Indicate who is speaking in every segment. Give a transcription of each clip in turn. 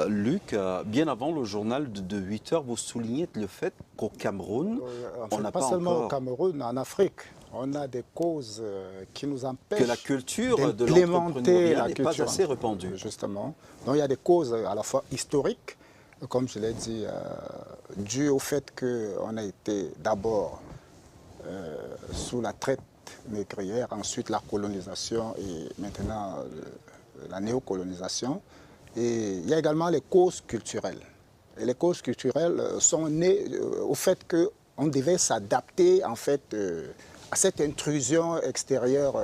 Speaker 1: Luc, bien avant le journal de 8 heures, vous soulignez le fait qu'au Cameroun, on n'a
Speaker 2: pas
Speaker 1: pas
Speaker 2: seulement au
Speaker 1: encore...
Speaker 2: Cameroun, en Afrique, on a des causes qui nous empêchent
Speaker 1: que la culture de
Speaker 2: d'implémenter
Speaker 1: l'entrepreneuriat
Speaker 2: la
Speaker 1: n'est pas
Speaker 2: culture.
Speaker 1: assez répandue.
Speaker 2: Justement. Donc il y a des causes à la fois historiques, comme je l'ai dit, dues au fait qu'on a été d'abord sous la traite négrière, ensuite la colonisation et maintenant la néocolonisation. Et il y a également les causes culturelles. Et les causes culturelles sont nées au fait qu'on devait s'adapter en fait à cette intrusion extérieure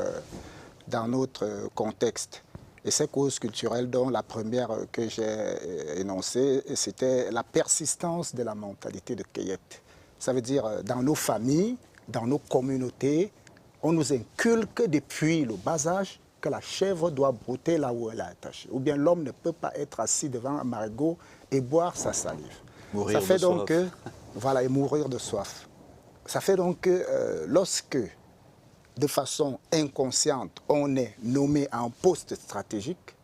Speaker 2: dans notre contexte. Et ces causes culturelles, dont la première que j'ai énoncée, c'était la persistance de la mentalité de cueillette. Ça veut dire dans nos familles, dans nos communautés, on nous inculque depuis le bas âge que la chèvre doit brouter là où elle est attachée. Ou bien l'homme ne peut pas être assis devant un marigot et boire sa salive.
Speaker 1: Mourir
Speaker 2: Ça fait
Speaker 1: de
Speaker 2: donc
Speaker 1: soif.
Speaker 2: que, voilà, et mourir de soif. Ça fait donc que lorsque, de façon inconsciente, on est nommé à un poste stratégique,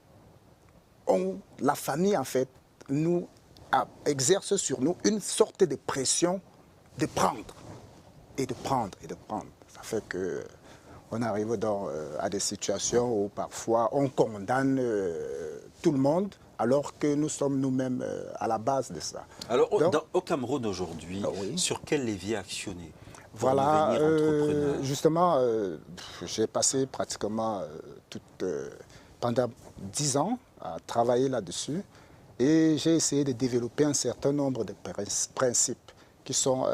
Speaker 2: la famille, en fait, exerce sur nous une sorte de pression de prendre, et de prendre, et de prendre. Ça fait que on arrive à des situations où parfois on condamne tout le monde alors que nous sommes nous-mêmes à la base de ça.
Speaker 1: Alors,
Speaker 2: Donc,
Speaker 1: au Cameroun aujourd'hui,
Speaker 2: oui.
Speaker 1: sur quel levier actionner pour
Speaker 2: Voilà,
Speaker 1: devenir entrepreneur?
Speaker 2: justement, j'ai passé pratiquement pendant 10 ans à travailler là-dessus et j'ai essayé de développer un certain nombre de principes qui sont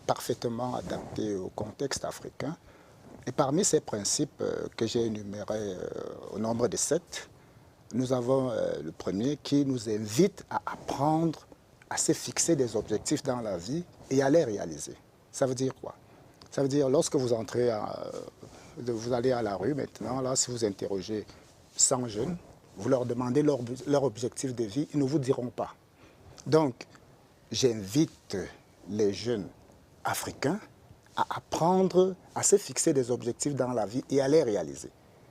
Speaker 2: parfaitement adaptés au contexte africain. Et parmi ces principes que j'ai énumérés au nombre de 7, nous avons le premier qui nous invite à apprendre à se fixer des objectifs dans la vie et à les réaliser. Ça veut dire quoi? Ça veut dire lorsque vous entrez, vous allez à la rue maintenant, là, si vous interrogez 100 jeunes, vous leur demandez leur objectif de vie, ils ne vous diront pas. Donc, j'invite les jeunes africains à apprendre à se fixer des objectifs dans la vie et à les réaliser.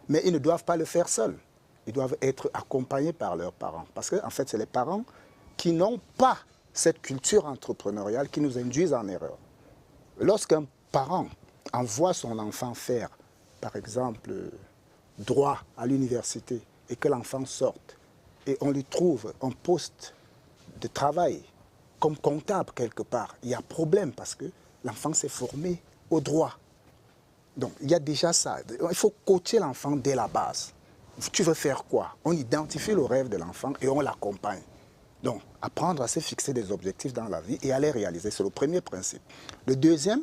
Speaker 2: Mais ils ne doivent pas le faire seuls. Ils doivent être accompagnés par leurs parents. Parce qu'en fait, c'est les parents qui n'ont pas cette culture entrepreneuriale qui nous induisent en erreur. Lorsqu'un parent envoie son enfant faire, par exemple, droit à l'université et que l'enfant sorte et on lui trouve un poste de travail comme comptable quelque part, il y a problème parce que l'enfant s'est formé au droit. Donc, il y a déjà ça. Il faut coacher l'enfant dès la base. Tu veux faire quoi? On identifie le rêve de l'enfant et on l'accompagne. Donc, apprendre à se fixer des objectifs dans la vie et à les réaliser, c'est le premier principe. Le deuxième,